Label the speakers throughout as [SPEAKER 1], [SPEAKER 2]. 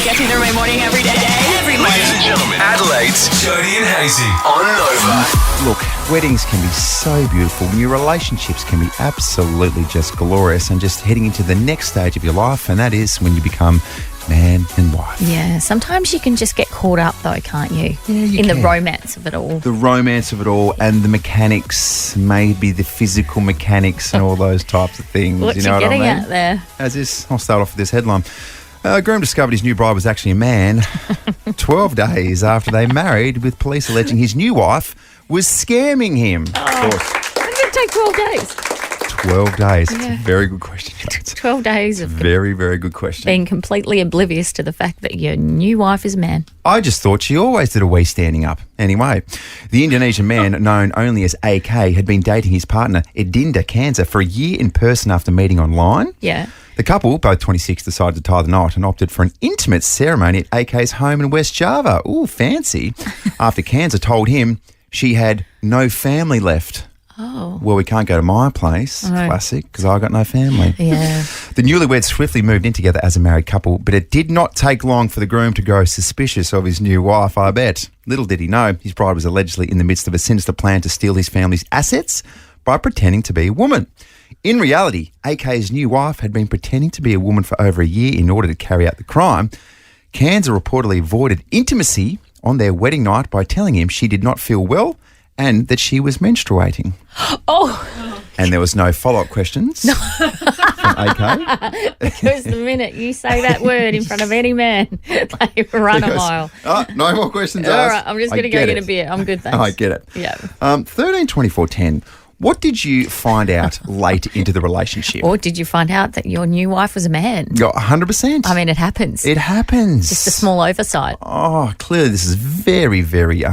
[SPEAKER 1] Gets me through my morning every day. Every morning.
[SPEAKER 2] Ladies and gentlemen, Adelaide's Jody and Hayesy on Nova.
[SPEAKER 3] Look, weddings can be so beautiful. Your relationships can be absolutely just glorious and just heading into the next stage of your life, and that is when you become man and wife.
[SPEAKER 4] Yeah, sometimes you can just get caught up though, can't you?
[SPEAKER 3] Yeah, you
[SPEAKER 4] In
[SPEAKER 3] can.
[SPEAKER 4] the romance of it all.
[SPEAKER 3] The romance of it all and the mechanics, maybe the physical mechanics and all those types of things.
[SPEAKER 4] What
[SPEAKER 3] you
[SPEAKER 4] you
[SPEAKER 3] know
[SPEAKER 4] getting
[SPEAKER 3] what I mean?
[SPEAKER 4] at there?
[SPEAKER 3] As this, I'll start off with this headline. Groom discovered his new bride was actually a man 12 days after they married, with police alleging his new wife was scamming him. Of course.
[SPEAKER 4] How did it take 12 days?
[SPEAKER 3] 12 days. It's
[SPEAKER 4] Yeah.
[SPEAKER 3] a very good question.
[SPEAKER 4] 12 days of
[SPEAKER 3] Very, very good question.
[SPEAKER 4] being completely oblivious to the fact that your new wife is a man.
[SPEAKER 3] I just thought she always did a wee standing up. Anyway, the Indonesian man known only as AK had been dating his partner Edinda Kanza for a year in person after meeting online.
[SPEAKER 4] Yeah.
[SPEAKER 3] The couple, both 26, decided to tie the knot and opted for an intimate ceremony at AK's home in West Java. Ooh, fancy. After Kanza told him she had no family left.
[SPEAKER 4] Oh.
[SPEAKER 3] Well, we can't go to my place.
[SPEAKER 4] No.
[SPEAKER 3] Classic, because I got no family.
[SPEAKER 4] Yeah.
[SPEAKER 3] The newlyweds swiftly moved in together as a married couple, but it did not take long for the groom to grow suspicious of his new wife, I bet. Little did he know, his bride was allegedly in the midst of a sinister plan to steal his family's assets by pretending to be a woman. In reality, AK's new wife had been pretending to be a woman for over a year in order to carry out the crime. Kanza reportedly avoided intimacy on their wedding night by telling him she did not feel well and that she was menstruating.
[SPEAKER 4] Oh.
[SPEAKER 3] And there was no follow-up questions from AK.
[SPEAKER 4] Because the minute you say that word in front of any man, they run a mile.
[SPEAKER 3] Oh, no more questions
[SPEAKER 4] All
[SPEAKER 3] asked.
[SPEAKER 4] right, I'm just going to go get a beer. I'm good, thanks.
[SPEAKER 3] I get it.
[SPEAKER 4] Yeah.
[SPEAKER 3] 13-24-10. What did you find out late into the relationship?
[SPEAKER 4] Or did you find out that your new wife was a man?
[SPEAKER 3] Yeah, 100%.
[SPEAKER 4] I mean, it happens.
[SPEAKER 3] It happens.
[SPEAKER 4] Just a small oversight.
[SPEAKER 3] Oh, clearly this is very, very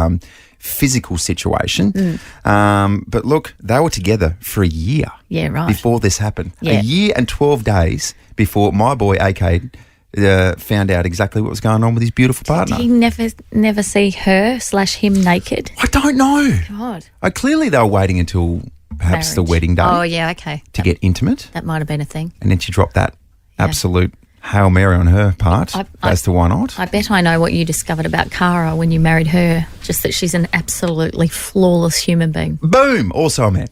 [SPEAKER 3] physical situation. But look, they were together for a year.
[SPEAKER 4] Yeah, right.
[SPEAKER 3] Before this happened.
[SPEAKER 4] Yeah.
[SPEAKER 3] A year and 12 days before my boy AK found out exactly what was going on with his beautiful partner.
[SPEAKER 4] Did he never see her/him naked?
[SPEAKER 3] I don't know.
[SPEAKER 4] God.
[SPEAKER 3] Clearly they were waiting until perhaps the
[SPEAKER 4] Marriage.
[SPEAKER 3] wedding day
[SPEAKER 4] Oh, yeah, okay.
[SPEAKER 3] to get intimate,
[SPEAKER 4] That might have been a thing.
[SPEAKER 3] and then she dropped that absolute Hail Mary on her part as to why not.
[SPEAKER 4] I bet I know what you discovered about Cara when you married her, just that she's an absolutely flawless human being.
[SPEAKER 3] Boom! Also a man.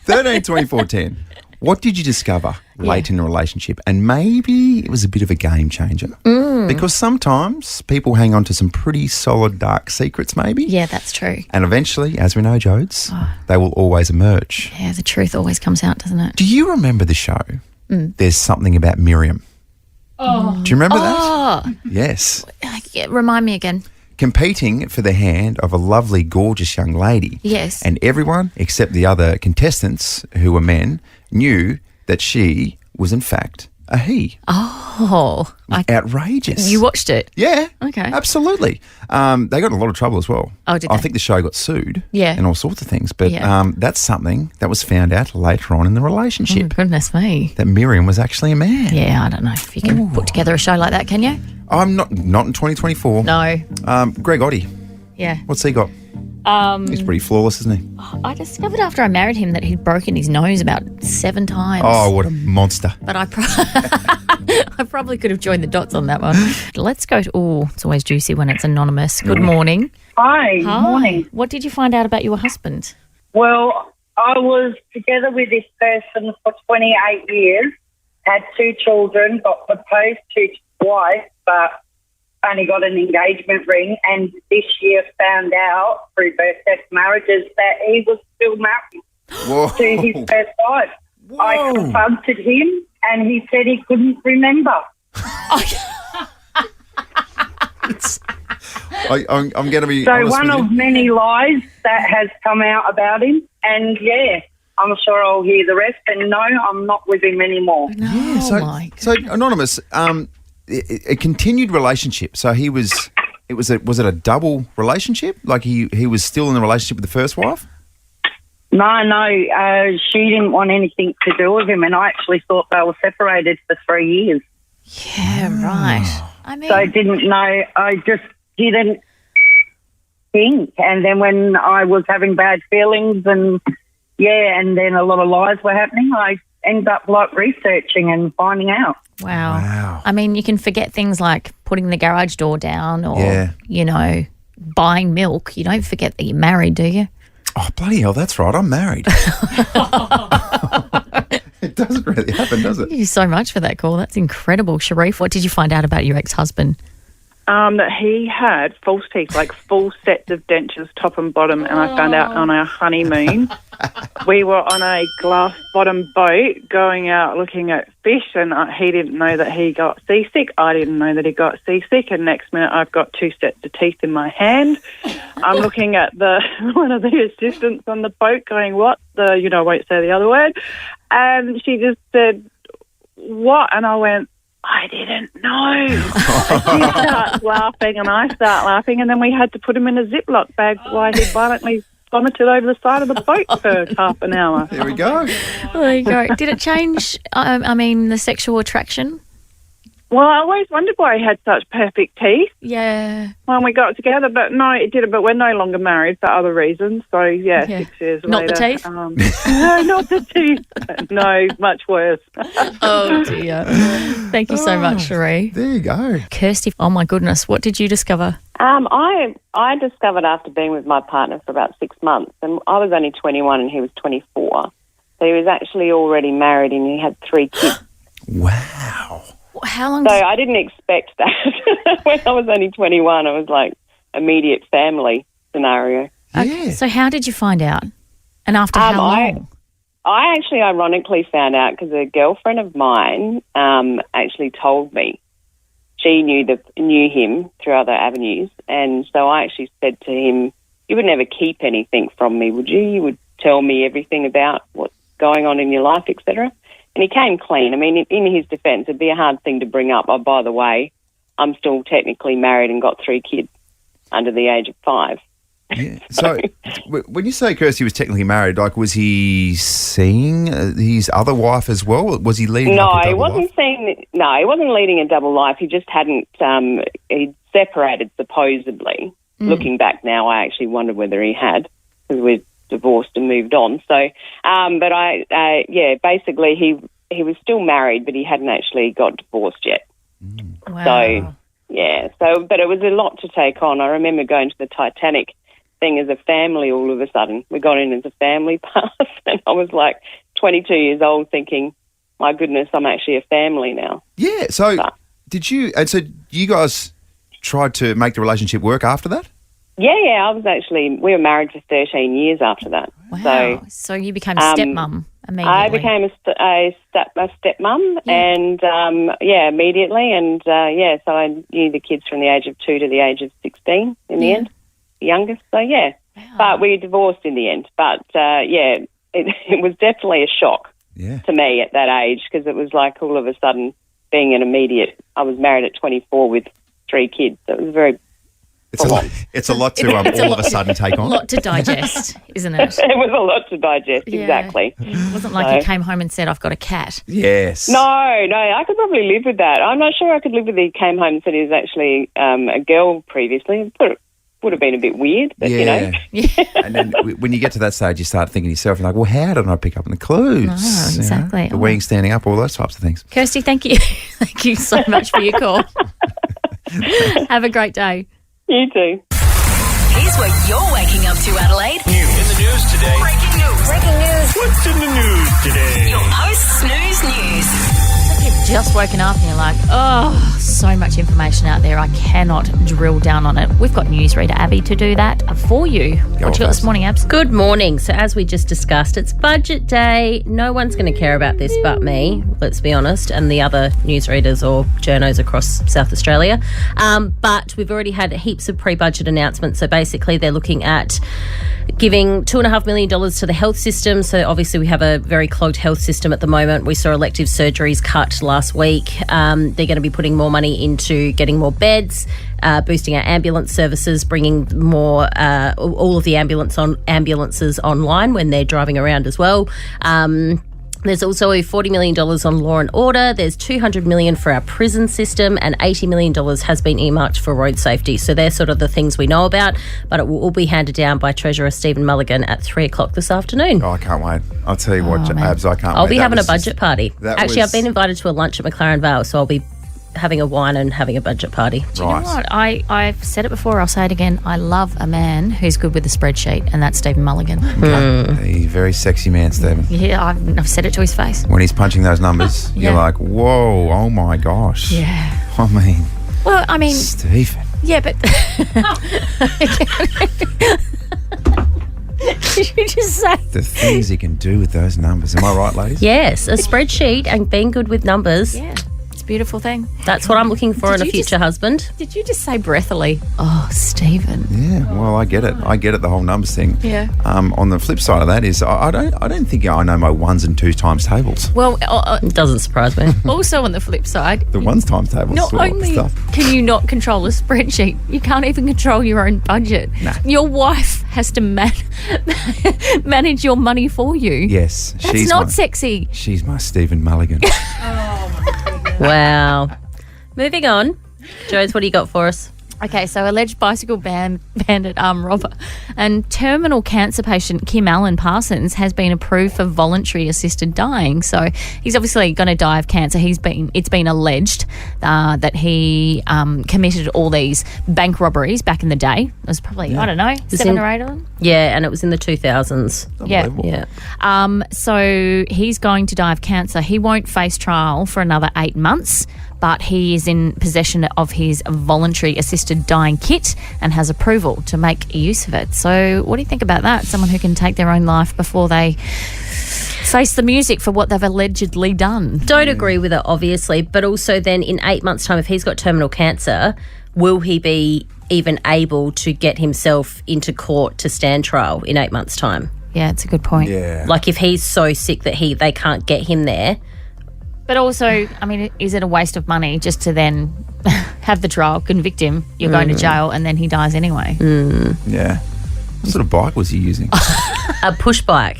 [SPEAKER 3] 13-24-10. What did you discover late in the relationship? And maybe it was a bit of a game changer. Because sometimes people hang on to some pretty solid dark secrets maybe.
[SPEAKER 4] Yeah, that's true.
[SPEAKER 3] And eventually, as we know, Jodes, they will always emerge.
[SPEAKER 4] Yeah, the truth always comes out, doesn't it?
[SPEAKER 3] Do you remember the show? There's Something About Miriam.
[SPEAKER 4] Oh.
[SPEAKER 3] Do you remember that?
[SPEAKER 4] Oh,
[SPEAKER 3] Yes.
[SPEAKER 4] yeah, remind me again.
[SPEAKER 3] Competing for the hand of a lovely, gorgeous young lady.
[SPEAKER 4] Yes.
[SPEAKER 3] And everyone, except the other contestants, who were men, knew that she was, in fact, a he.
[SPEAKER 4] Oh.
[SPEAKER 3] Outrageous.
[SPEAKER 4] You watched it?
[SPEAKER 3] Yeah.
[SPEAKER 4] Okay.
[SPEAKER 3] Absolutely. They got in a lot of trouble as well.
[SPEAKER 4] Oh, did
[SPEAKER 3] I
[SPEAKER 4] they?
[SPEAKER 3] think the show got sued.
[SPEAKER 4] Yeah.
[SPEAKER 3] And all sorts of things. But
[SPEAKER 4] Yeah.
[SPEAKER 3] that's something that was found out later on in the
[SPEAKER 4] Oh,
[SPEAKER 3] relationship,
[SPEAKER 4] goodness me.
[SPEAKER 3] that Miriam was actually a man.
[SPEAKER 4] Yeah, I don't know if you can put together a show like that, can you?
[SPEAKER 3] I'm not in 2024.
[SPEAKER 4] No.
[SPEAKER 3] Greg Oddie,
[SPEAKER 4] Yeah.
[SPEAKER 3] what's he got? He's pretty flawless, isn't he?
[SPEAKER 4] I discovered after I married him that he'd broken his nose about 7 times.
[SPEAKER 3] Oh, what a monster.
[SPEAKER 4] But I probably could have joined the dots on that one. Let's go to... Oh, it's always juicy when it's anonymous. Good morning.
[SPEAKER 5] Hi, morning.
[SPEAKER 4] What did you find out about your husband?
[SPEAKER 5] Well, I was together with this person for 28 years, had 2 children, got proposed to twice, but only got an engagement ring, and this year found out through birth-test marriages that he was still married
[SPEAKER 3] Whoa.
[SPEAKER 5] to his first wife. I confronted him, and he said he couldn't remember.
[SPEAKER 3] I'm going to be
[SPEAKER 5] So
[SPEAKER 3] honest
[SPEAKER 5] one
[SPEAKER 3] with
[SPEAKER 5] of
[SPEAKER 3] you.
[SPEAKER 5] many lies that has come out about him, and yeah, I'm sure I'll hear the rest. And no, I'm not with him anymore.
[SPEAKER 4] No,
[SPEAKER 3] Yeah, so anonymous. A continued relationship. So he was. Was it a double relationship? Like he was still in the relationship with the first wife?
[SPEAKER 5] No, she didn't want anything to do with him, and I actually thought they were separated for 3 years.
[SPEAKER 4] Yeah, right. I mean...
[SPEAKER 5] So I didn't know. I just didn't think. And then when I was having bad feelings and then a lot of lies were happening, I ends up like researching and finding out.
[SPEAKER 4] Wow. I mean, you can forget things like putting the garage door down or,
[SPEAKER 3] Yeah.
[SPEAKER 4] you know, buying milk. You don't forget that you're married, do you?
[SPEAKER 3] Oh, bloody hell, that's right. I'm married. It doesn't really happen, does it?
[SPEAKER 4] Thank you so much for that call. That's incredible. Sharif, what did you find out about your ex-husband?
[SPEAKER 6] That he had false teeth, like full sets of dentures, top and bottom, and I found out on our honeymoon. We were on a glass bottom boat going out looking at fish, and he didn't know that he got seasick. I didn't know that he got seasick, and next minute I've got 2 sets of teeth in my hand. I'm looking at one of the assistants on the boat going, what? I won't say the other word. And she just said, what? And I went, I didn't know. And she starts laughing and I start laughing, and then we had to put him in a Ziploc bag while he violently vomited over the side of the boat for half an hour.
[SPEAKER 3] There we go.
[SPEAKER 4] There you go. Did it change, the sexual attraction?
[SPEAKER 6] Well, I always wondered why he had such perfect teeth
[SPEAKER 4] Yeah.
[SPEAKER 6] when we got together, but no, it didn't. But we're no longer married for other reasons. So, 6 years
[SPEAKER 4] Not
[SPEAKER 6] later.
[SPEAKER 4] the teeth?
[SPEAKER 6] No, not the teeth. No, much worse.
[SPEAKER 4] Oh, dear. Thank you so much, Cherie.
[SPEAKER 3] There you go.
[SPEAKER 4] Kirsty, oh, my goodness, what did you discover?
[SPEAKER 7] I discovered after being with my partner for about 6 months, and I was only 21 and he was 24. So he was actually already married and he had 3 kids.
[SPEAKER 3] Wow.
[SPEAKER 4] How long?
[SPEAKER 7] So I didn't expect that. When I was only 21, I was like immediate family scenario.
[SPEAKER 3] Yeah.
[SPEAKER 4] So how did you find out? And after how long?
[SPEAKER 7] I actually ironically found out because a girlfriend of mine actually told me. She knew him through other avenues, and so I actually said to him, you would never keep anything from me, would you? You would tell me everything about what's going on in your life, etc. And he came clean. I mean, in his defence, it'd be a hard thing to bring up. Oh, by the way, I'm still technically married and got 3 kids under the age of 5.
[SPEAKER 3] Yeah. So when you say Kirsty was technically married, like, was he seeing his other wife as well? Was he leading
[SPEAKER 7] No,
[SPEAKER 3] like a
[SPEAKER 7] he
[SPEAKER 3] double
[SPEAKER 7] wasn't
[SPEAKER 3] life?
[SPEAKER 7] seeing. No, he wasn't leading a double life. He just hadn't. He'd separated supposedly. Looking back now, I actually wondered whether he had, because we're divorced and moved on. So, but basically he was still married, but he hadn't actually got divorced yet.
[SPEAKER 4] Wow.
[SPEAKER 7] So, yeah. So, but it was a lot to take on. I remember going to the Titanic thing as a family all of a sudden. We got in as a family pass, and I was like 22 years old thinking, my goodness, I'm actually a family now.
[SPEAKER 3] Yeah. So did you? And so you guys tried to make the relationship work after that?
[SPEAKER 7] Yeah. We were married for 13 years after that.
[SPEAKER 4] Wow. So you became a stepmum immediately.
[SPEAKER 7] I became a stepmum, and immediately, and so I knew the kids from the age of 2 to the age of 16 in the end, the youngest. So wow. But we divorced in the end. But it was definitely a shock to me at that age, because it was like all of a sudden being an immediate. I was married at 24 with 3 kids. So it was very.
[SPEAKER 3] It's a lot to all of a sudden take on.
[SPEAKER 4] A lot to digest, isn't it?
[SPEAKER 7] It was a lot to digest, exactly.
[SPEAKER 4] It wasn't like you came home and said, I've got a cat.
[SPEAKER 3] Yes.
[SPEAKER 7] No, I could probably live with that. I'm not sure I could live with he came home and said he was actually a girl previously. It would have been a bit weird, but you know.
[SPEAKER 3] And then when you get to that stage, you start thinking to yourself, like, well, how did I pick up on the clues?
[SPEAKER 4] No, exactly.
[SPEAKER 3] You know, the wings standing up, all those types of things.
[SPEAKER 4] Kirsty, thank you. Thank you so much for your call. Have a great day.
[SPEAKER 7] You too.
[SPEAKER 1] Here's what you're waking up to, Adelaide.
[SPEAKER 2] In the news today.
[SPEAKER 1] Breaking news.
[SPEAKER 2] What's in the news today?
[SPEAKER 1] Your post-snooze news.
[SPEAKER 4] You've just woken up and you're like, oh, so much information out there. I cannot drill down on it. We've got newsreader Abby to do that for you. What you got this morning, Abs?
[SPEAKER 8] Good morning. So as we just discussed, it's budget day. No one's going to care about this but me, let's be honest, and the other newsreaders or journos across South Australia. But we've already had heaps of pre-budget announcements. So basically they're looking at giving $2.5 million to the health system. So obviously we have a very clogged health system at the moment. We saw elective surgeries cut last week. They're going to be putting more money into getting more beds, boosting our ambulance services, bringing more all of the ambulances online when they're driving around as well. There's also $40 million on law and order. There's $200 million for our prison system, and $80 million has been earmarked for road safety. So they're sort of the things we know about, but it will all be handed down by Treasurer Stephen Mulligan at 3:00 this afternoon.
[SPEAKER 3] Oh, I can't wait. I'll tell you what, Abs, I can't wait.
[SPEAKER 8] I'll be having a budget party. Actually,
[SPEAKER 3] was-
[SPEAKER 8] I've been invited to a lunch at McLaren Vale, so I'll be having a wine and having a budget party.
[SPEAKER 4] Do you know what? I've said it before, I'll say it again. I love a man who's good with a spreadsheet, and that's Stephen Mulligan.
[SPEAKER 3] He's a very sexy man, Stephen.
[SPEAKER 4] Yeah, I've said it to his face.
[SPEAKER 3] When he's punching those numbers,
[SPEAKER 4] Yeah.
[SPEAKER 3] you're like, whoa, oh my gosh.
[SPEAKER 4] Yeah.
[SPEAKER 3] I mean,
[SPEAKER 4] Well, I mean,
[SPEAKER 3] Stephen.
[SPEAKER 4] yeah, but... Did you just say...
[SPEAKER 3] The things he can do with those numbers. Am I right, ladies?
[SPEAKER 8] Yes, a spreadsheet and being good with numbers.
[SPEAKER 4] Yeah, it's a beautiful thing.
[SPEAKER 8] That's what I'm looking for in a future husband.
[SPEAKER 4] Did you just say breathily, oh, Stephen?
[SPEAKER 3] Yeah, well, I get it. The whole numbers thing.
[SPEAKER 4] Yeah.
[SPEAKER 3] On the flip side of that is, I don't think I know my ones and twos times tables.
[SPEAKER 4] Well,
[SPEAKER 8] It doesn't surprise me.
[SPEAKER 4] also on the flip side,
[SPEAKER 3] The ones times tables.
[SPEAKER 4] not
[SPEAKER 3] sort of
[SPEAKER 4] only
[SPEAKER 3] stuff.
[SPEAKER 4] can you not control a spreadsheet, you can't even control your own budget.
[SPEAKER 3] Nah.
[SPEAKER 4] Your wife has to manage your money for you.
[SPEAKER 3] Yes,
[SPEAKER 4] That's not sexy.
[SPEAKER 3] She's my Stephen Mulligan.
[SPEAKER 8] Wow. Moving on. Jones, what do you got for us?
[SPEAKER 4] Okay, so alleged bicycle bandit armed robber and terminal cancer patient Kim Allen Parsons has been approved for voluntary assisted dying. So he's obviously going to die of cancer. It's been alleged that he committed all these bank robberies back in the day. It was probably, I don't know, 7 or 8 of them.
[SPEAKER 8] Yeah, and it was in the 2000s.
[SPEAKER 4] Yeah.
[SPEAKER 8] Yeah.
[SPEAKER 4] So he's going to die of cancer. He won't face trial for another 8 months, but he is in possession of his voluntary assisted dying kit and has approval to make use of it. So what do you think about that? Someone who can take their own life before they face the music for what they've allegedly done.
[SPEAKER 8] Don't agree with it, obviously, but also then in 8 months' time, if he's got terminal cancer, will he be even able to get himself into court to stand trial in 8 months' time?
[SPEAKER 4] Yeah, it's a good point.
[SPEAKER 3] Yeah.
[SPEAKER 8] Like if he's so sick that they can't get him there.
[SPEAKER 4] But also, I mean, is it a waste of money just to then have the trial, convict him, you're going to jail, and then he dies anyway?
[SPEAKER 3] Yeah. What sort of bike was he using?
[SPEAKER 8] A push bike.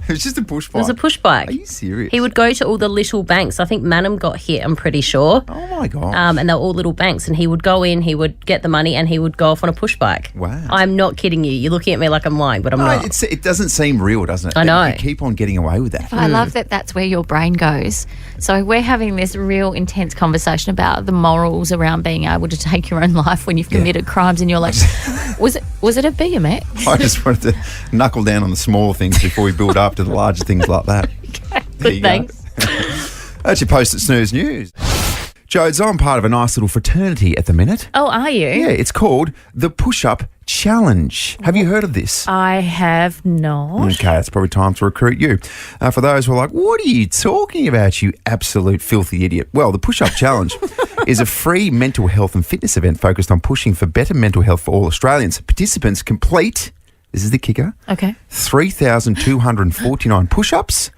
[SPEAKER 3] It was just a push bike.
[SPEAKER 8] It was a push bike.
[SPEAKER 3] Are you serious?
[SPEAKER 8] He would go to all the little banks. I think Manham got hit, I'm pretty sure.
[SPEAKER 3] Oh my god.
[SPEAKER 8] And they were all little banks, and he would go in, he would get the money, and he would go off on a push bike.
[SPEAKER 3] Wow.
[SPEAKER 8] I'm not kidding you. You're looking at me like I'm lying, but I'm not.
[SPEAKER 3] It doesn't seem real, doesn't it?
[SPEAKER 8] I know.
[SPEAKER 3] You keep on getting away with that.
[SPEAKER 4] I love that that's where your brain goes. So we're having this real intense conversation about the morals around being able to take your own life when you've committed crimes, and you're like, was it a BMX?
[SPEAKER 3] I just wanted to knuckle down on the small things before we build up to the larger things like that.
[SPEAKER 4] Good, thanks.
[SPEAKER 3] That's your Post-it Snooze News. Jodes, I'm part of a nice little fraternity at the minute.
[SPEAKER 4] Oh, are you?
[SPEAKER 3] Yeah, it's called the Push-Up Challenge. Have you heard of this?
[SPEAKER 4] I have not.
[SPEAKER 3] Okay, it's probably time to recruit you. For those who are like, what are you talking about, you absolute filthy idiot? Well, the Push-Up Challenge is a free mental health and fitness event focused on pushing for better mental health for all Australians. Participants complete, this is the kicker,
[SPEAKER 4] Okay.
[SPEAKER 3] 3,249 push-ups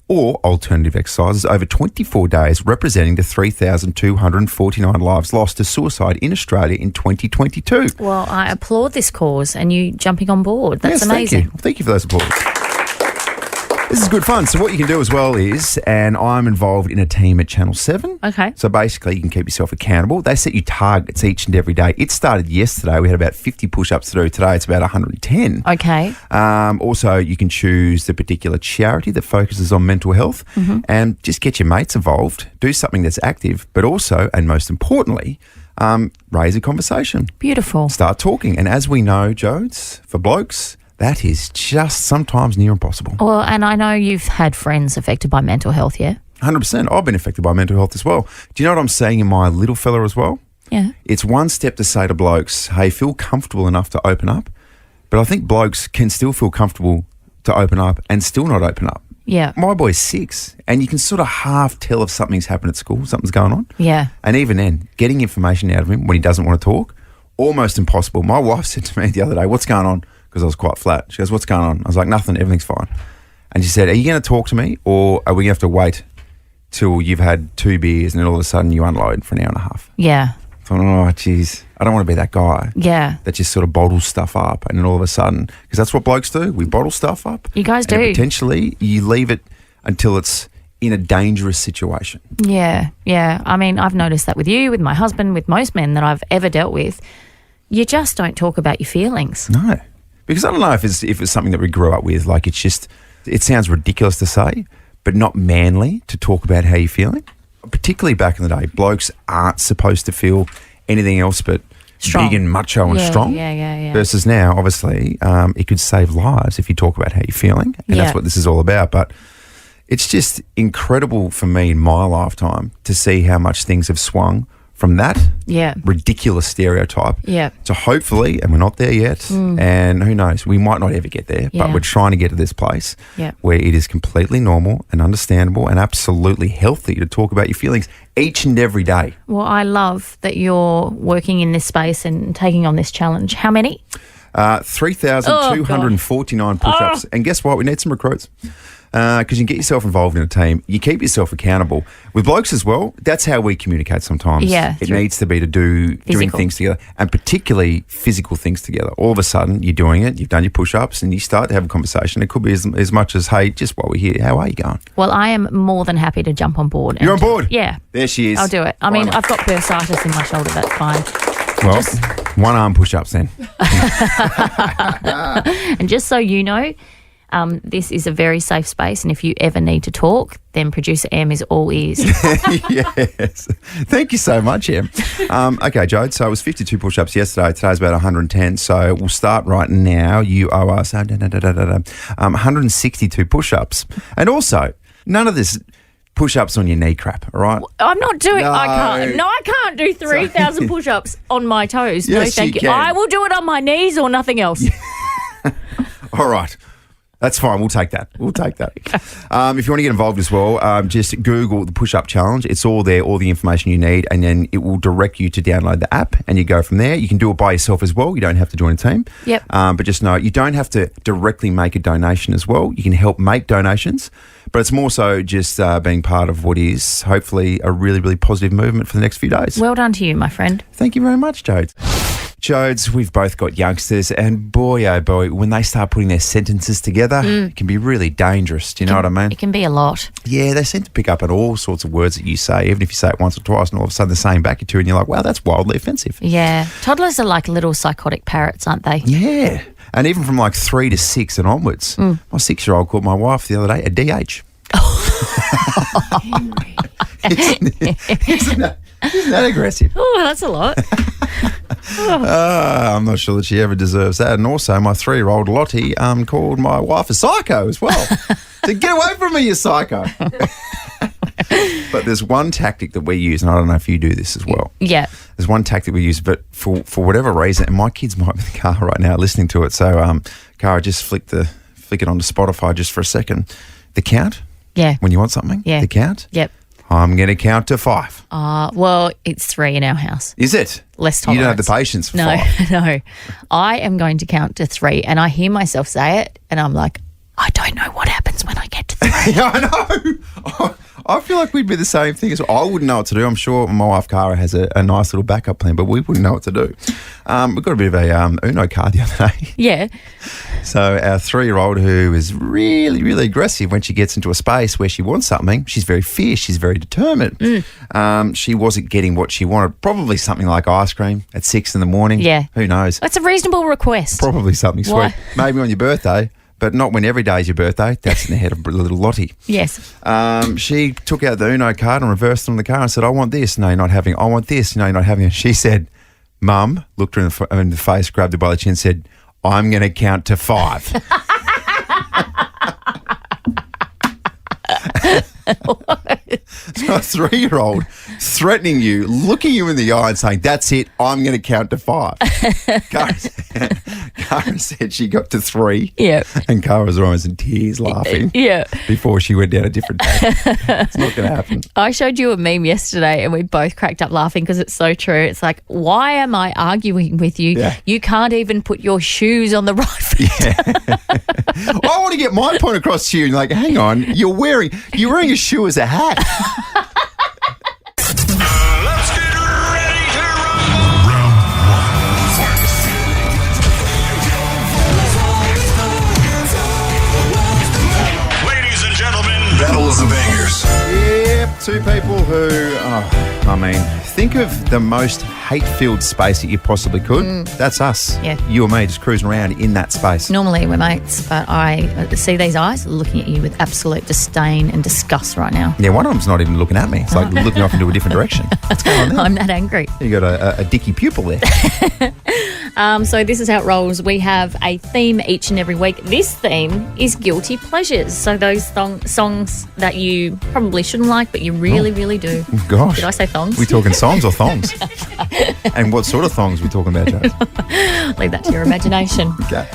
[SPEAKER 3] or alternative exercises over 24 days, representing the 3,249 lives lost to suicide in Australia in 2022.
[SPEAKER 4] Well, I applaud this cause and you jumping on board. That's
[SPEAKER 3] Yes,
[SPEAKER 4] amazing.
[SPEAKER 3] Thank you for those applause. This is good fun. So what you can do as well is, and I'm involved in a team at Channel 7.
[SPEAKER 4] Okay.
[SPEAKER 3] So basically you can keep yourself accountable. They set you targets each and every day. It started yesterday. We had about 50 push-ups to do. Today it's about 110.
[SPEAKER 4] Okay.
[SPEAKER 3] Also, you can choose the particular charity that focuses on mental health and just get your mates involved. Do something that's active, but also, and most importantly, raise a conversation.
[SPEAKER 4] Beautiful.
[SPEAKER 3] Start talking. And as we know, Jodes, for blokes, that is just sometimes near impossible.
[SPEAKER 4] Well, and I know you've had friends affected by mental health, yeah?
[SPEAKER 3] 100%. I've been affected by mental health as well. Do you know what I'm saying in my little fella as well?
[SPEAKER 4] Yeah.
[SPEAKER 3] It's one step to say to blokes, hey, feel comfortable enough to open up. But I think blokes can still feel comfortable to open up and still not open up.
[SPEAKER 4] Yeah.
[SPEAKER 3] My boy's 6, and you can sort of half tell if something's happened at school, something's going on.
[SPEAKER 4] Yeah.
[SPEAKER 3] And even then, getting information out of him when he doesn't want to talk, almost impossible. My wife said to me the other day, what's going on? Because I was quite flat. She goes, what's going on? I was like, nothing, everything's fine. And she said, are you going to talk to me, or are we going to have to wait till you've had 2 beers and then all of a sudden you unload for an hour and a half?
[SPEAKER 4] Yeah.
[SPEAKER 3] thought, oh, geez, I don't want to be that guy.
[SPEAKER 4] Yeah.
[SPEAKER 3] That just sort of bottles stuff up, and then all of a sudden, because that's what blokes do, we bottle stuff up.
[SPEAKER 4] You guys
[SPEAKER 3] and
[SPEAKER 4] do.
[SPEAKER 3] Potentially, you leave it until it's in a dangerous situation.
[SPEAKER 4] Yeah. I mean, I've noticed that with you, with my husband, with most men that I've ever dealt with. You just don't talk about your feelings.
[SPEAKER 3] No, because I don't know if it's something that we grew up with. Like, it's just, it sounds ridiculous to say, but not manly to talk about how you're feeling. Particularly back in the day, blokes aren't supposed to feel anything else but
[SPEAKER 4] Strong.
[SPEAKER 3] big and macho and strong.
[SPEAKER 4] Yeah.
[SPEAKER 3] Versus now, obviously, it could save lives if you talk about how you're feeling, and that's what this is all about. But it's just incredible for me in my lifetime to see how much things have swung from that ridiculous stereotype to hopefully, and we're not there yet, and who knows, we might not ever get there, but we're trying to get to this place where it is completely normal and understandable and absolutely healthy to talk about your feelings each and every day.
[SPEAKER 4] Well, I love that you're working in this space and taking on this challenge. How many?
[SPEAKER 3] 3,249 push-ups. And guess what? We need some recruits. Because you can get yourself involved in a team. You keep yourself accountable. With blokes as well, that's how we communicate sometimes.
[SPEAKER 4] Yeah.
[SPEAKER 3] It needs to be to doing things together, and particularly physical things together. All of a sudden, you're doing it, you've done your push-ups, and you start to have a conversation. It could be as much as, hey, just while we're here, how are you going?
[SPEAKER 4] Well, I am more than happy to jump on board.
[SPEAKER 3] You're on board?
[SPEAKER 4] Yeah.
[SPEAKER 3] There she is.
[SPEAKER 4] I'll do it. I mean, I've got bursitis in my shoulder. That's fine.
[SPEAKER 3] Well, one-arm push-ups then.
[SPEAKER 4] And just so you know, this is a very safe space, and if you ever need to talk, then producer Em is all ears.
[SPEAKER 3] Yes. Thank you so much, Em. Okay, Jode, so it was 52 push-ups yesterday. Today's about 110, so we'll start right now. You owe us 162 push-ups. And also, none of this push-ups on your knee crap, all right?
[SPEAKER 4] I'm not doing...
[SPEAKER 3] No.
[SPEAKER 4] I can't do 3,000 push-ups on my toes.
[SPEAKER 3] Yes,
[SPEAKER 4] no, thank
[SPEAKER 3] you
[SPEAKER 4] you.
[SPEAKER 3] can.
[SPEAKER 4] I will do it on my knees or nothing else.
[SPEAKER 3] All right. That's fine. We'll take that. If you want to get involved as well, just Google the push-up challenge. It's all there, all the information you need, and then it will direct you to download the app, and you go from there. You can do it by yourself as well. You don't have to join a team.
[SPEAKER 4] Yep.
[SPEAKER 3] But just know you don't have to directly make a donation as well. You can help make donations, but it's more so just being part of what is hopefully a really, really positive movement for the next few days.
[SPEAKER 4] Well done to you, my friend.
[SPEAKER 3] Thank you very much, Jode. Jodes, we've both got youngsters, and boy, oh boy, when they start putting their sentences together, it can be really dangerous. Do you know what I mean?
[SPEAKER 4] It can be a lot.
[SPEAKER 3] Yeah, they seem to pick up on all sorts of words that you say, even if you say it once or twice, and all of a sudden they're saying back at you, and you're like, wow, that's wildly offensive.
[SPEAKER 4] Yeah. Toddlers are like little psychotic parrots, aren't they?
[SPEAKER 3] Yeah. And even from like 3 to 6 and onwards. My 6-year-old called my wife the other day a DH. Isn't that aggressive?
[SPEAKER 4] Oh, that's a lot.
[SPEAKER 3] I'm not sure that she ever deserves that. And also, my 3-year-old Lottie called my wife a psycho as well. So get away from me, you psycho. But there's one tactic that we use, and I don't know if you do this as well.
[SPEAKER 4] Yeah.
[SPEAKER 3] There's one tactic we use, but for whatever reason, and my kids might be in the car right now listening to it. So, Cara, just flick it onto Spotify just for a second. The count.
[SPEAKER 4] Yeah.
[SPEAKER 3] When you want something.
[SPEAKER 4] Yeah.
[SPEAKER 3] The count.
[SPEAKER 4] Yep.
[SPEAKER 3] I'm going to count to 5.
[SPEAKER 4] Well, it's 3 in our house.
[SPEAKER 3] Is it?
[SPEAKER 4] Less tolerance.
[SPEAKER 3] You don't have the patience for 5.
[SPEAKER 4] No. I am going to count to 3, and I hear myself say it, and I'm like, I don't know what happens when I get to 3.
[SPEAKER 3] Yeah, I know. I feel like we'd be the same thing. I wouldn't know what to do. I'm sure my wife Cara has a nice little backup plan, but we wouldn't know what to do. We got a bit of a Uno card the other day.
[SPEAKER 4] Yeah.
[SPEAKER 3] So our 3-year-old, who is really, really aggressive when she gets into a space where she wants something, she's very fierce, she's very determined. She wasn't getting what she wanted. Probably something like ice cream at 6 in the morning.
[SPEAKER 4] Yeah.
[SPEAKER 3] Who knows?
[SPEAKER 4] That's a reasonable request.
[SPEAKER 3] Probably something sweet.
[SPEAKER 4] Why?
[SPEAKER 3] Maybe on your birthday. But not when every day is your birthday. That's in the head of little Lottie.
[SPEAKER 4] Yes.
[SPEAKER 3] She took out the Uno card and reversed it on the car and said, I want this. No, you're not having it. I want this. No, you're not having it. She said, Mum, looked her in the face, grabbed her by the chin and said, I'm going to count to 5. So a 3-year-old threatening you, looking you in the eye and saying, that's it, I'm going to count to 5. Cara said she got to 3.
[SPEAKER 4] Yeah.
[SPEAKER 3] And Cara was almost in tears laughing.
[SPEAKER 4] Yeah.
[SPEAKER 3] Before she went down a different track. It's not going to happen.
[SPEAKER 4] I showed you a meme yesterday, and we both cracked up laughing because it's so true. It's like, why am I arguing with you?
[SPEAKER 3] Yeah.
[SPEAKER 4] You can't even put your shoes on the right foot.
[SPEAKER 3] Yeah. I want to get my point across to you. Like, hang on, you're wearing a shoe as a hat.
[SPEAKER 2] Let's get ready to rumble.
[SPEAKER 3] two people who, think of the most hate-filled space that you possibly could. That's us.
[SPEAKER 4] Yeah.
[SPEAKER 3] You or me just cruising around in that space.
[SPEAKER 4] Normally we're mates, but I see these eyes looking at you with absolute disdain and disgust right now.
[SPEAKER 3] Yeah, one of them's not even looking at me. It's like looking off into a different direction. What's going on there?
[SPEAKER 4] I'm that angry.
[SPEAKER 3] You got a dicky pupil there.
[SPEAKER 4] So this is how it rolls. We have a theme each and every week. This theme is guilty pleasures. So those songs that you probably shouldn't like, but you really, really do.
[SPEAKER 3] Gosh.
[SPEAKER 4] Did I say thongs?
[SPEAKER 3] We talking songs or thongs? And what sort of thongs we talking about, Joe?
[SPEAKER 4] Leave that to your imagination.
[SPEAKER 3] Okay.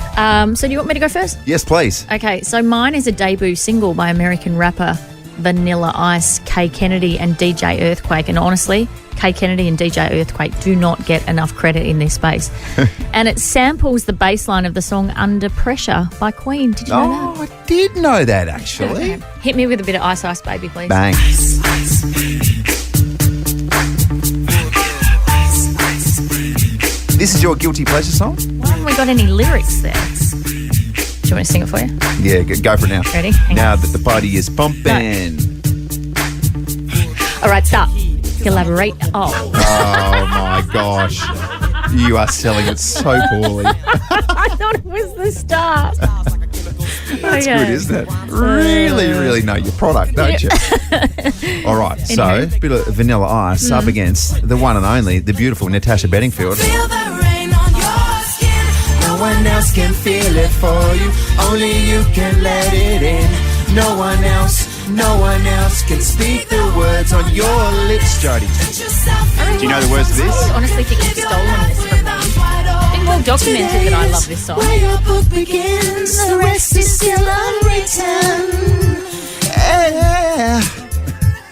[SPEAKER 4] So do you want me to go first?
[SPEAKER 3] Yes, please.
[SPEAKER 4] Okay, so mine is a debut single by American rapper Vanilla Ice, Kay Kennedy and DJ Earthquake. And honestly, Kay Kennedy and DJ Earthquake do not get enough credit in this space. And it samples the bass line of the song Under Pressure by Queen. Did you know that?
[SPEAKER 3] I did know that, actually.
[SPEAKER 4] Okay. Hit me with a bit of Ice Ice Baby, please.
[SPEAKER 3] Bang. This is your guilty pleasure song?
[SPEAKER 4] Why haven't we got any lyrics there? Do you want me to sing it for you?
[SPEAKER 3] Yeah, go for it now.
[SPEAKER 4] Ready? Hang
[SPEAKER 3] now
[SPEAKER 4] on.
[SPEAKER 3] that the party is pumping.
[SPEAKER 4] All right, stop. Elaborate. Oh.
[SPEAKER 3] Oh, my gosh. You are selling it so poorly.
[SPEAKER 4] I thought it was the start.
[SPEAKER 3] That's good, isn't it? Really, really know your product, don't you? All right, so a bit of Vanilla Ice up against the one and only, the beautiful Natasha Bedingfield.
[SPEAKER 9] Feel the rain on your skin. No one else can feel it for you. Only you can let it in. No one else can speak the words on your lips,
[SPEAKER 3] Jody. Do you know the words to this?
[SPEAKER 4] I honestly think you've stolen this from me. It's been well documented that I love this song.
[SPEAKER 9] Where your book begins, the rest is still unwritten.
[SPEAKER 3] Yeah.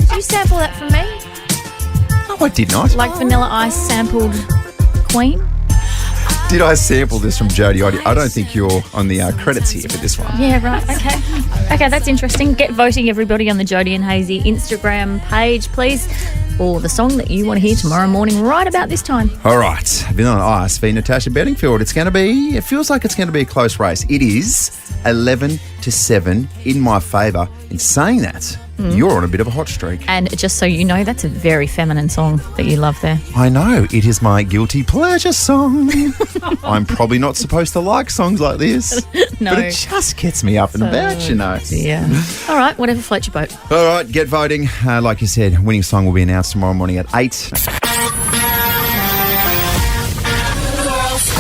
[SPEAKER 4] Did you sample that from me?
[SPEAKER 3] No, I did not.
[SPEAKER 4] Like Vanilla Ice sampled Queen?
[SPEAKER 3] Did I sample this from Jody? I don't think you're on the credits here for this one.
[SPEAKER 4] Yeah, right. Okay, that's interesting. Get voting, everybody, on the Jody and Hayesy Instagram page, please, for the song that you want to hear tomorrow morning right about this time.
[SPEAKER 3] All right, Vanilla Ice v Natasha Bedingfield. It feels like it's going to be a close race. It is 11-7 in my favour. In saying that, you're on a bit of a hot streak.
[SPEAKER 4] And just so you know, that's a very feminine song that you love there.
[SPEAKER 3] I know, it is my guilty pleasure song. I'm probably not supposed to like songs like this.
[SPEAKER 4] No.
[SPEAKER 3] But it just gets me up and about, you know.
[SPEAKER 4] Yeah. All right, whatever floats your boat.
[SPEAKER 3] All right, get voting. Like you said, winning song will be announced tomorrow morning at 8.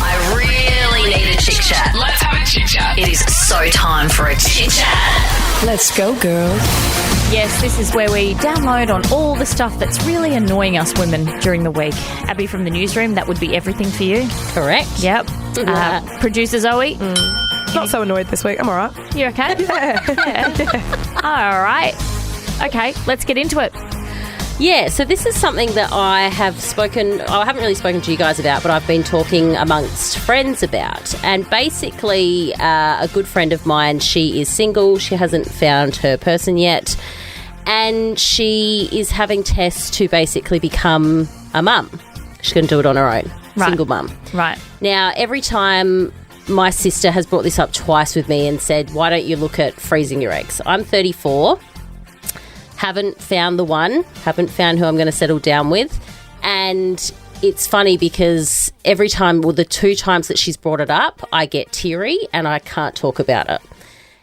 [SPEAKER 1] I really need a chit chat. Let's have a chit chat. It is so time for a chit chat.
[SPEAKER 10] Let's go, girls.
[SPEAKER 4] Yes, this is where we download on all the stuff that's really annoying us women during the week. Abby from the newsroom, that would be everything for you.
[SPEAKER 8] Correct.
[SPEAKER 4] Yep. Producer Zoe.
[SPEAKER 10] Not so annoyed this week. I'm all right.
[SPEAKER 4] You okay? Yeah. All right. Okay, let's get into it.
[SPEAKER 8] Yeah, so this is something that I haven't really spoken to you guys about, but I've been talking amongst friends about. And basically, a good friend of mine, she is single. She hasn't found her person yet. And she is having tests to basically become a mum. She's going to do it on her own.
[SPEAKER 4] Right.
[SPEAKER 8] Single mum.
[SPEAKER 4] Right.
[SPEAKER 8] Now, every time my sister has brought this up twice with me and said, why don't you look at freezing your eggs? I'm 34. Haven't found the one, haven't found who I'm going to settle down with. And it's funny because the 2 times that she's brought it up, I get teary and I can't talk about it.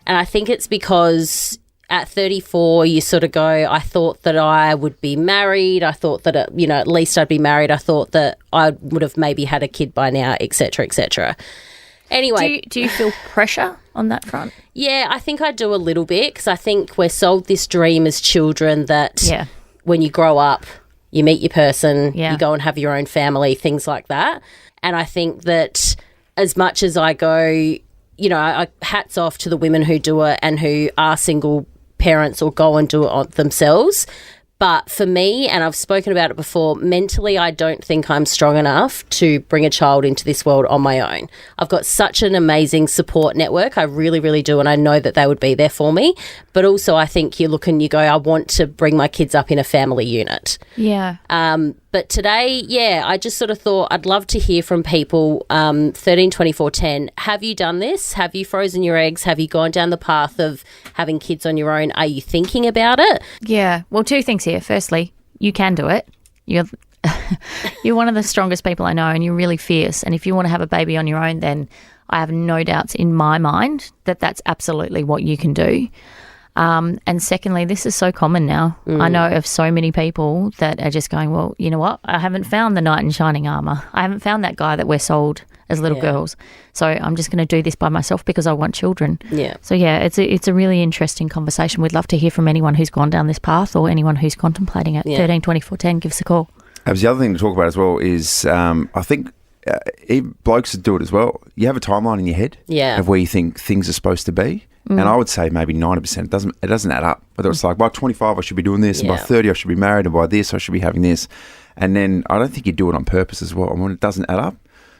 [SPEAKER 8] And I think it's because at 34, you sort of go, I thought that I would be married. I thought that, at least I'd be married. I thought that I would have maybe had a kid by now, et cetera, et cetera. Anyway.
[SPEAKER 4] Do you feel pressure on that front?
[SPEAKER 8] Yeah, I think I do a little bit because I think we're sold this dream as children that when you grow up, you meet your person, you go and have your own family, things like that. And I think that as much as I go, hats off to the women who do it and who are single parents or go and do it themselves. But for me, and I've spoken about it before, mentally I don't think I'm strong enough to bring a child into this world on my own. I've got such an amazing support network. I really, really do, and I know that they would be there for me. But also I think you look and you go, I want to bring my kids up in a family unit.
[SPEAKER 4] Yeah.
[SPEAKER 8] But today, I just sort of thought I'd love to hear from people. 13, 24, 10. Have you done this? Have you frozen your eggs? Have you gone down the path of having kids on your own? Are you thinking about it?
[SPEAKER 4] Yeah. Well, two things here. Firstly, you can do it. You're you're one of the strongest people I know, and you're really fierce. And if you want to have a baby on your own, then I have no doubts in my mind that that's absolutely what you can do. And secondly, this is so common now. I know of so many people that are just going, well, you know what? I haven't found the knight in shining armour. I haven't found that guy that we're sold as little girls. So I'm just going to do this by myself because I want children.
[SPEAKER 8] Yeah.
[SPEAKER 4] So, it's a really interesting conversation. We'd love to hear from anyone who's gone down this path or anyone who's contemplating it. 13 24 10, give us a call.
[SPEAKER 3] The other thing to talk about as well is I think even blokes do it as well. You have a timeline in your head of where you think things are supposed to be. And I would say maybe 90% it doesn't add up. Whether it's like by 25 I should be doing this, and by 30 I should be married, and by this I should be having this. And then I don't think you do it on purpose as well. And when it doesn't add up,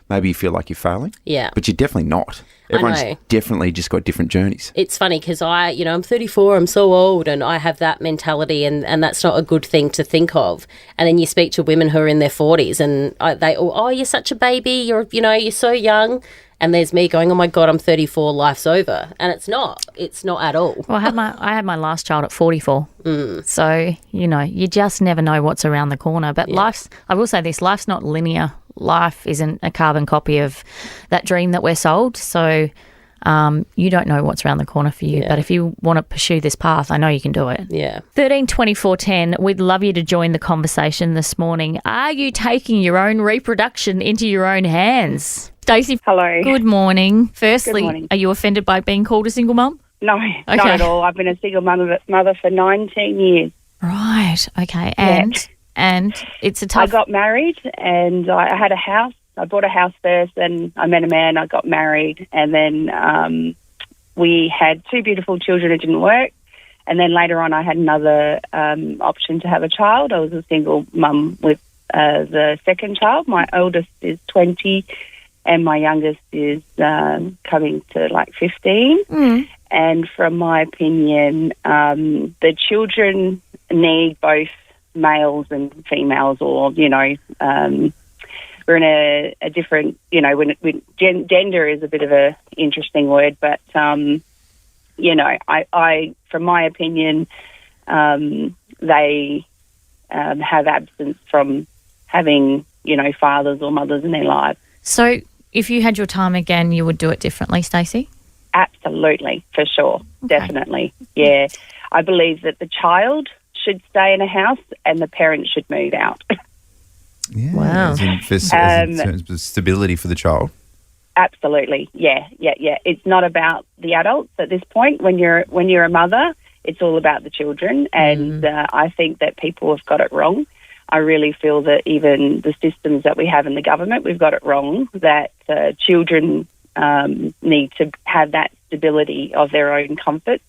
[SPEAKER 3] maybe you feel like you're failing.
[SPEAKER 8] Yeah.
[SPEAKER 3] But you're definitely not. Everyone's definitely just got different journeys.
[SPEAKER 8] It's funny because I'm 34, I'm so old, and I have that mentality, and that's not a good thing to think of. And then you speak to women who are in their 40s, and they all, oh, you're such a baby, you're so young. And there's me going, oh my God, I'm 34, life's over. And it's not at all.
[SPEAKER 4] Well, I had my last child at 44. So, you just never know what's around the corner. But I will say this, life's not linear. Life isn't a carbon copy of that dream that we're sold. So you don't know what's around the corner for you. But if you want to pursue this path, I know you can do it.
[SPEAKER 8] Yeah.
[SPEAKER 4] 13 24 10, we'd love you to join the conversation this morning. Are you taking your own reproduction into your own hands? Stacey.
[SPEAKER 11] Hello.
[SPEAKER 4] Good morning. Firstly,
[SPEAKER 11] Good morning.
[SPEAKER 4] Are you offended by being called a single mum?
[SPEAKER 11] No, not at all. I've been a single mother for 19 years.
[SPEAKER 4] Right. Okay. And it's a tough...
[SPEAKER 11] I got married and I had a house. I bought a house first, then I met a man, I got married, and then we had two beautiful children. It didn't work. And then later on I had another option to have a child. I was a single mum with the second child. My oldest is 20 and my youngest is coming to like 15. And from my opinion, the children need both males and females, or, we're in a different, gender is a bit of a interesting word, but, I from my opinion, they have absence from having, fathers or mothers in their lives.
[SPEAKER 4] So if you had your time again, you would do it differently, Stacey?
[SPEAKER 11] Absolutely, for sure, definitely. Yeah, I believe that the child should stay in a house and the parents should move out.
[SPEAKER 3] Yeah,
[SPEAKER 8] wow.
[SPEAKER 3] As in terms of stability for the child.
[SPEAKER 11] Absolutely, yeah. It's not about the adults at this point. When you're a mother, it's all about the children, and I think that people have got it wrong. I really feel that even the systems that we have in the government, we've got it wrong, that children need to have that stability of their own comfort,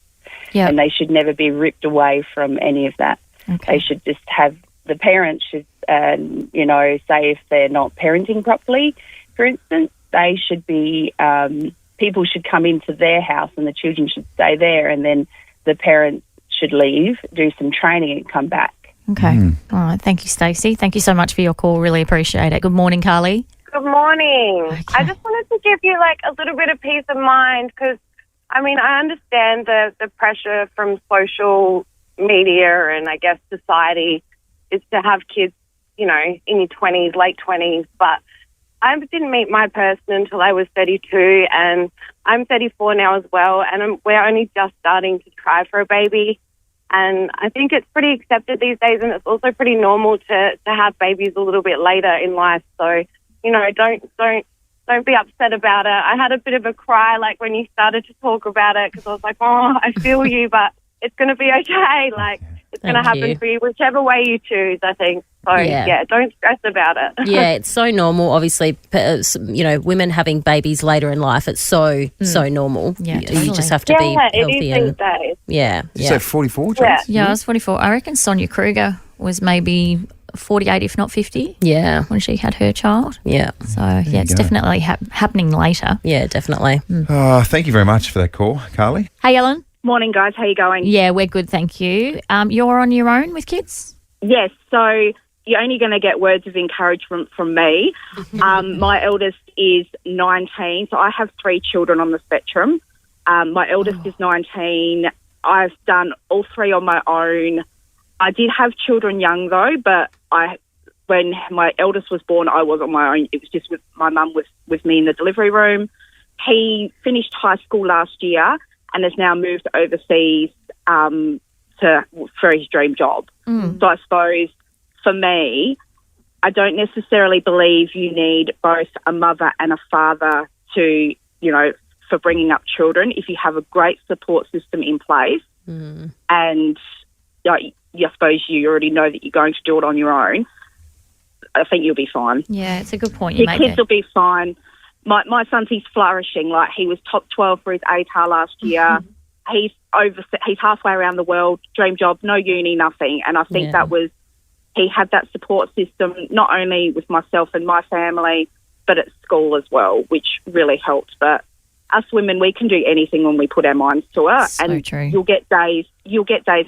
[SPEAKER 11] and they should never be ripped away from any of that. They should just have, the parents should, say if they're not parenting properly, for instance, they should be, people should come into their house and the children should stay there, and then the parents should leave, do some training and come back.
[SPEAKER 4] Okay. All right. Thank you, Stacey. Thank you so much for your call. Really appreciate it. Good morning, Carly.
[SPEAKER 12] Good morning. I just wanted to give you a little bit of peace of mind because, I understand the pressure from social media and I guess society is to have kids, in your 20s, late 20s, but I didn't meet my person until I was 32 and I'm 34 now as well, and we're only just starting to try for a baby. And I think it's pretty accepted these days, and it's also pretty normal to have babies a little bit later in life. So, don't be upset about it. I had a bit of a cry when you started to talk about it because I was like, oh, I feel you, but it's going to be okay. It's going to happen for you, whichever way you choose, I think. So, don't stress about it.
[SPEAKER 8] Yeah, it's so normal. Obviously, women having babies later in life, it's so normal.
[SPEAKER 4] Yeah,
[SPEAKER 8] you just have to be healthy.
[SPEAKER 12] These days.
[SPEAKER 8] Yeah.
[SPEAKER 3] So 44,
[SPEAKER 4] Yeah, I was 44. I reckon Sonia Kruger was maybe 48, if not 50.
[SPEAKER 8] Yeah.
[SPEAKER 4] When she had her child.
[SPEAKER 8] Yeah.
[SPEAKER 4] So, it's definitely happening later.
[SPEAKER 8] Yeah, definitely.
[SPEAKER 3] Thank you very much for that call, Carly.
[SPEAKER 4] Hey, Ellen.
[SPEAKER 13] Morning, guys. How you going?
[SPEAKER 4] Yeah, we're good, thank you. You're on your own with kids?
[SPEAKER 13] Yes. So
[SPEAKER 6] you're only going to get words of encouragement from me. My eldest is 19, so I have 3 children on the spectrum. My eldest is 19. I've done all 3 on my own. I did have children young, though, but when my eldest was born, I was on my own. It was just my mum was with me in the delivery room. He finished high school last year and has now moved overseas for his dream job. So I suppose for me, I don't necessarily believe you need both a mother and a father to, for bringing up children. If you have a great support system in place and I suppose you already know that you're going to do it on your own, I think you'll be fine.
[SPEAKER 4] Yeah, it's a good point you make.
[SPEAKER 6] Your kids will be fine. My son's, he's flourishing. Like, he was top 12 for his ATAR last year. He's halfway around the world, dream job, no uni, nothing. And I think he had that support system, not only with myself and my family, but at school as well, which really helped. But us women, we can do anything when we put our minds to it.
[SPEAKER 4] So
[SPEAKER 6] and
[SPEAKER 4] true.
[SPEAKER 6] You'll get days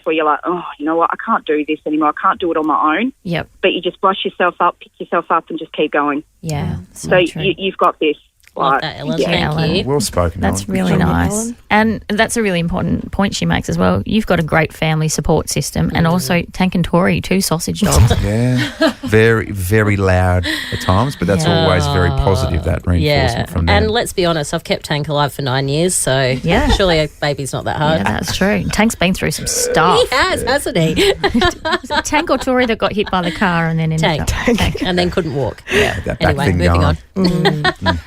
[SPEAKER 6] where you're like, oh, you know what, I can't do this anymore. I can't do it on my own.
[SPEAKER 4] Yep.
[SPEAKER 6] But you just brush yourself up, pick yourself up and just keep going.
[SPEAKER 4] Yeah.
[SPEAKER 6] So you've got this.
[SPEAKER 8] Love that, Ellen. Thank you.
[SPEAKER 3] Well spoken,
[SPEAKER 4] That's
[SPEAKER 3] Ellen.
[SPEAKER 4] really nice. And that's a really important point she makes as well. You've got a great family support system and also Tank and Tori, 2 sausage dogs.
[SPEAKER 3] Yeah. Very, very loud at times, but that's always very positive, that reinforcement from them.
[SPEAKER 8] And let's be honest, I've kept Tank alive for 9 years, so surely a baby's not that hard.
[SPEAKER 4] Yeah, that's true. Tank's been through some stuff.
[SPEAKER 8] He has, hasn't he?
[SPEAKER 4] Was it Tank or Tori that got hit by the car and then ended up...
[SPEAKER 8] Tank. And then couldn't walk.
[SPEAKER 3] Yeah, that back
[SPEAKER 8] Anyway,
[SPEAKER 3] thing
[SPEAKER 8] moving
[SPEAKER 3] going.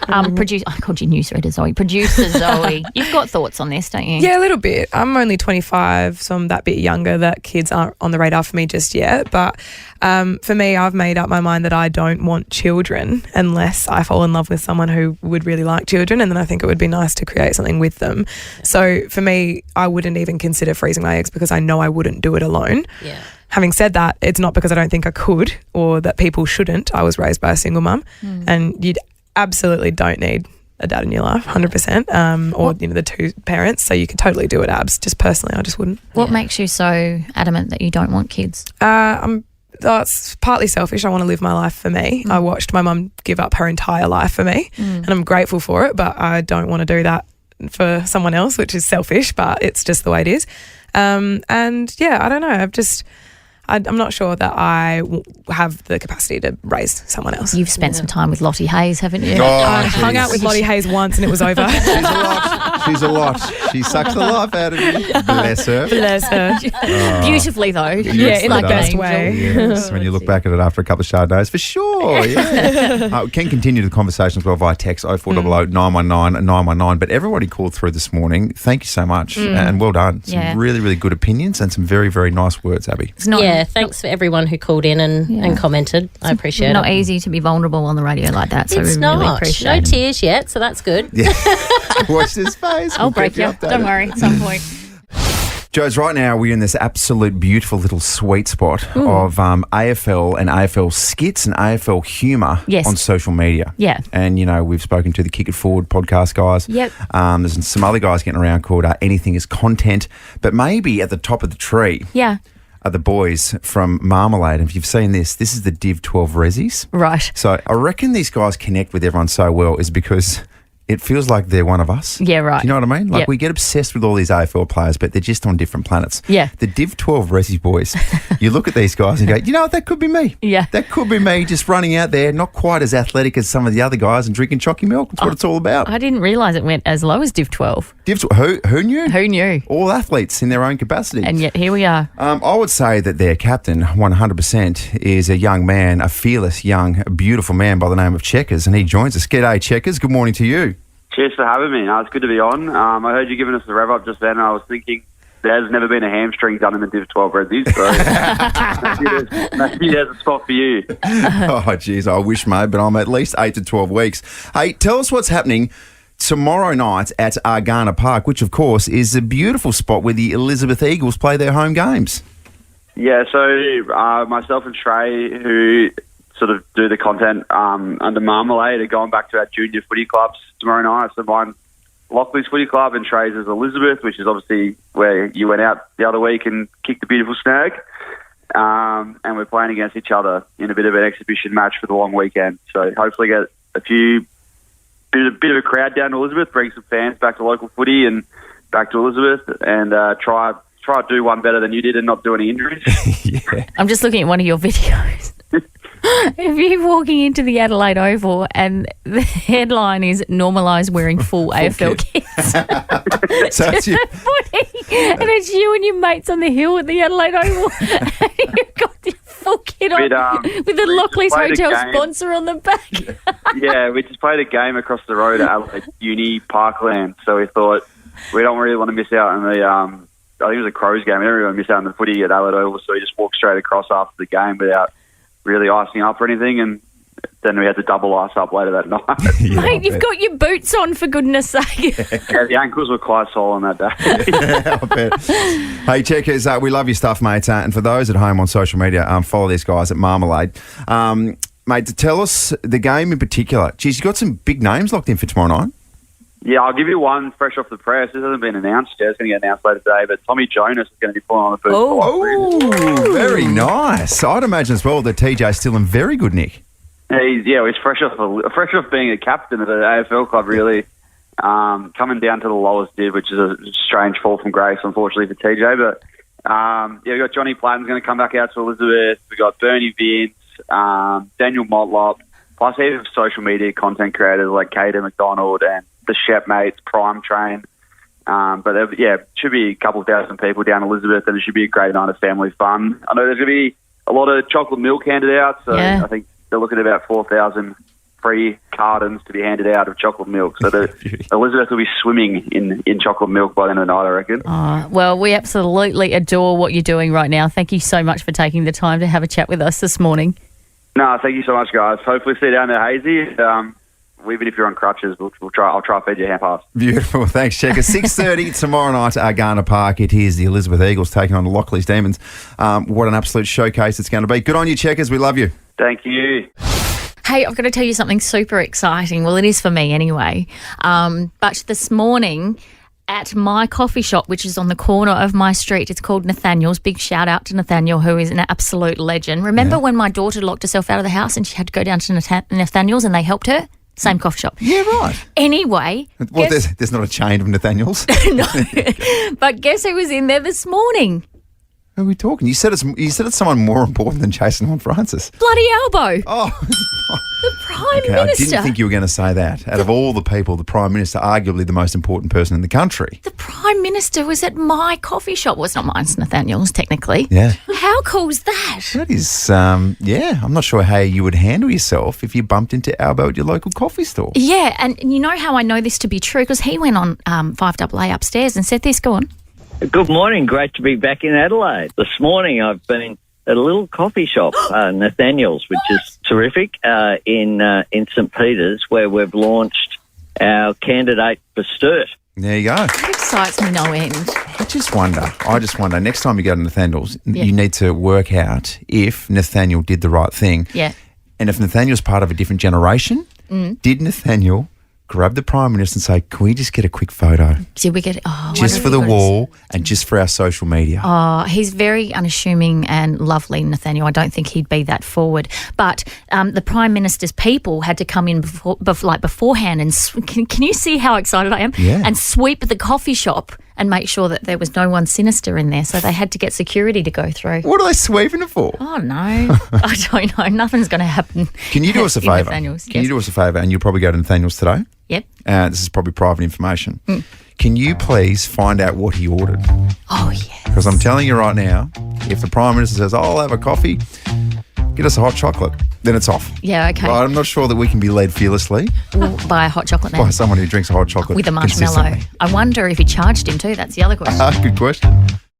[SPEAKER 8] on.
[SPEAKER 4] I called you newsreader Zoe. Producer Zoe. You've got thoughts on this, don't you?
[SPEAKER 10] Yeah, a little bit. I'm only 25, so I'm that bit younger that kids aren't on the radar for me just yet. But for me, I've made up my mind that I don't want children unless I fall in love with someone who would really like children, and then I think it would be nice to create something with them. So for me, I wouldn't even consider freezing my eggs because I know I wouldn't do it alone.
[SPEAKER 8] Yeah.
[SPEAKER 10] Having said that, it's not because I don't think I could or that people shouldn't. I was raised by a single mum, and you absolutely don't need a dad in your life, 100%, or the 2 parents. So you could totally do it, abs. Just personally, I just wouldn't.
[SPEAKER 4] What makes you so adamant that you don't want kids?
[SPEAKER 10] It's partly selfish. I want to live my life for me. I watched my mum give up her entire life for me, and I'm grateful for it, but I don't want to do that for someone else, which is selfish, but it's just the way it is. And yeah, I don't know. I'm not sure that I have the capacity to raise someone else.
[SPEAKER 4] You've spent some time with Lottie Hayes, haven't you?
[SPEAKER 10] I hung out with Lottie Hayes once and it was over.
[SPEAKER 3] She's a lot. She sucks the life out of you. Bless her.
[SPEAKER 10] Bless her.
[SPEAKER 4] Beautifully, though.
[SPEAKER 10] Yeah, in the best way.
[SPEAKER 3] Yes, when you look back at it after a couple of Chardonnays, for sure. Yeah. We can continue the conversation as well via text 0400 919 919. But everybody called through this morning. Thank you so much and well done. Some really, really good opinions and some very, very nice words, Abby.
[SPEAKER 8] Thanks for everyone who called in and commented. I appreciate it.
[SPEAKER 4] Not easy to be vulnerable on the radio like that, so
[SPEAKER 8] it's
[SPEAKER 4] we
[SPEAKER 8] not.
[SPEAKER 4] really appreciate
[SPEAKER 8] No
[SPEAKER 4] it.
[SPEAKER 8] tears yet, so that's good.
[SPEAKER 3] Yeah. Watch this face.
[SPEAKER 4] I'll break you. Don't worry, at some point.
[SPEAKER 3] Joes, right now we're in this absolute beautiful little sweet spot of AFL and AFL skits and AFL humour on social media.
[SPEAKER 4] Yeah.
[SPEAKER 3] And, we've spoken to the Kick It Forward podcast guys.
[SPEAKER 4] Yep.
[SPEAKER 3] There's some other guys getting around called Anything is Content. But maybe at the top of the tree are the boys from Marmalade. And if you've seen this is the Div 12 Rezzies.
[SPEAKER 4] Right.
[SPEAKER 3] So I reckon these guys connect with everyone so well is because it feels like they're one of us.
[SPEAKER 4] Yeah, right.
[SPEAKER 3] Do you know what I mean? Like we get obsessed with all these AFL players, but they're just on different planets.
[SPEAKER 4] Yeah.
[SPEAKER 3] The Div 12 Rezzies boys, you look at these guys and go, you know what, that could be me.
[SPEAKER 4] Yeah.
[SPEAKER 3] That could be me just running out there, not quite as athletic as some of the other guys and drinking chalky milk. That's what it's all about.
[SPEAKER 4] I didn't realise it went as low as Div 12.
[SPEAKER 3] Who knew?
[SPEAKER 4] Who knew?
[SPEAKER 3] All athletes in their own capacity.
[SPEAKER 4] And yet here we are.
[SPEAKER 3] I would say that their captain, 100%, is a young man, a fearless, young, beautiful man by the name of Checkers, and he joins us. G'day, Checkers. Good morning to you.
[SPEAKER 13] Cheers for having me. It's good to be on. I heard you giving us the rev up just then, and I was thinking there's never been a hamstring done in the Div 12 Rezzies, so maybe there's a spot for you.
[SPEAKER 3] Oh, geez, I wish, mate, but I'm at least 8 to 12 weeks. Hey, tell us what's happening tomorrow night at Argana Park, which, of course, is a beautiful spot where the Elizabeth Eagles play their home games.
[SPEAKER 13] Yeah, so myself and Trey, who sort of do the content under Marmalade, are going back to our junior footy clubs tomorrow night. So mine, Lockleys Footy Club, and Trey's is Elizabeth, which is obviously where you went out the other week and kicked a beautiful snag. and we're playing against each other in a bit of an exhibition match for the long weekend. So hopefully get a bit of a crowd down to Elizabeth, bring some fans back to local footy and back to Elizabeth, and try to do one better than you did and not do any injuries.
[SPEAKER 4] I'm just looking at one of your videos. If you're walking into the Adelaide Oval and the headline is "Normalise wearing full AFL kits,"
[SPEAKER 3] So it's you.
[SPEAKER 4] and it's you and your mates on the hill at the Adelaide Oval, and you've got the full kit on with the Lockleys Hotel sponsor on the back.
[SPEAKER 13] Yeah, we just played a game across the road at Adelaide Uni Parkland, so we thought we don't really want to miss out on the. I think it was a Crows game. We don't really want to miss out on the footy at Adelaide Oval, so we just walked straight across after the game without really icing up or anything, and then we had to double ice up later that night.
[SPEAKER 4] Mate, you've got your boots on, for goodness sake.
[SPEAKER 13] Yeah, the ankles were quite sore on that day.
[SPEAKER 3] Yeah, I bet. Hey, checkers, we love your stuff, mate. And for those at home on social media, follow these guys at Marmalade. Mate, to tell us the game in particular. Geez, you got some big names locked in for tomorrow night.
[SPEAKER 13] Yeah, I'll give you one fresh off the press. This hasn't been announced yet. It's going to get announced later today, but Tommy Jonas is going to be pulling on the boots.
[SPEAKER 3] Oh, very nice. I'd imagine as well that TJ's still in very good nick.
[SPEAKER 13] He's fresh off being a captain of the AFL club, really. Coming down to the lowest div, which is a strange fall from grace, unfortunately, for TJ. But, we got Johnny Platten's going to come back out to Elizabeth. We got Bernie Vince, Daniel Motlop, plus heaps of social media content creators like Caden McDonald and the Shep Mates, Prime Train. But should be a couple of thousand people down Elizabeth, and it should be a great night of family fun. I know there's going to be a lot of chocolate milk handed out, so I think they're looking at about 4,000 free cartons to be handed out of chocolate milk. So Elizabeth will be swimming in chocolate milk by the end of the night, I reckon.
[SPEAKER 4] Oh, well, we absolutely adore what you're doing right now. Thank you so much for taking the time to have a chat with us this morning.
[SPEAKER 13] No, thank you so much, guys. Hopefully see you down there, Hayesy. Even if you're on crutches, I'll try to feed you hand pass.
[SPEAKER 3] Beautiful. Thanks, Checker. 6:30 tomorrow night at Garner Park. It is the Elizabeth Eagles taking on the Lockleys Demons. What an absolute showcase it's going to be. Good on you, Checkers. We love you.
[SPEAKER 13] Thank you.
[SPEAKER 4] Hey, I've got to tell you something super exciting. Well, it is for me anyway. But this morning at my coffee shop, which is on the corner of my street, it's called Nathaniel's. Big shout out to Nathaniel, who is an absolute legend. Remember when my daughter locked herself out of the house and she had to go down to Nathaniel's and they helped her? Same coffee shop.
[SPEAKER 3] Yeah, right.
[SPEAKER 4] Anyway.
[SPEAKER 3] Well, there's not a chain of Nathaniel's.
[SPEAKER 4] No. But guess who was in there this morning?
[SPEAKER 3] Who are we talking? You said it's someone more important than Jason Horne-Francis.
[SPEAKER 4] Bloody Elbow.
[SPEAKER 3] Oh.
[SPEAKER 4] The Prime Minister.
[SPEAKER 3] I didn't think you were going to say that. Out of all the people, the Prime Minister, arguably the most important person in the country.
[SPEAKER 4] The Prime Minister was at my coffee shop. Well, it's not mine, it's Nathaniel's, technically.
[SPEAKER 3] Yeah.
[SPEAKER 4] How cool's that?
[SPEAKER 3] That is, I'm not sure how you would handle yourself if you bumped into Albo at your local coffee store.
[SPEAKER 4] Yeah, and you know how I know this to be true? Because he went on 5AA upstairs and said this. Go on.
[SPEAKER 14] Good morning. Great to be back in Adelaide. This morning I've been at a little coffee shop, Nathaniel's, which is terrific, in St. Peter's, where we've launched our candidate for Sturt.
[SPEAKER 3] There you go.
[SPEAKER 4] That excites me no end.
[SPEAKER 3] I just wonder, next time you go to Nathaniel's, you need to work out if Nathaniel did the right thing.
[SPEAKER 4] Yeah.
[SPEAKER 3] And if Nathaniel's part of a different generation, did Nathaniel grab the Prime Minister and say, can we just get a quick photo?
[SPEAKER 4] Did we get
[SPEAKER 3] just for the wall and just for our social media?
[SPEAKER 4] Oh, he's very unassuming and lovely, Nathaniel. I don't think he'd be that forward. But the Prime Minister's people had to come in beforehand and can you see how excited I am?
[SPEAKER 3] Yeah.
[SPEAKER 4] And sweep the coffee shop and make sure that there was no one sinister in there. So they had to get security to go through.
[SPEAKER 3] What are they sweeping it for?
[SPEAKER 4] Oh, no. I don't know. Nothing's going to happen.
[SPEAKER 3] Can you do us a favour? Can you do us a favour? And you'll probably go to Nathaniel's today.
[SPEAKER 4] Yep.
[SPEAKER 3] This is probably private information. Can you please find out what he ordered?
[SPEAKER 4] Oh, yes.
[SPEAKER 3] Because I'm telling you right now, if the Prime Minister says, I'll have a coffee, get us a hot chocolate, then it's off.
[SPEAKER 4] Yeah, okay.
[SPEAKER 3] Right, I'm not sure that we can be led fearlessly.
[SPEAKER 4] We'll buy a hot chocolate now.
[SPEAKER 3] By someone who drinks a hot chocolate
[SPEAKER 4] with a marshmallow.
[SPEAKER 3] consistently.
[SPEAKER 4] I wonder if he charged him too. That's the other question.
[SPEAKER 3] Good question.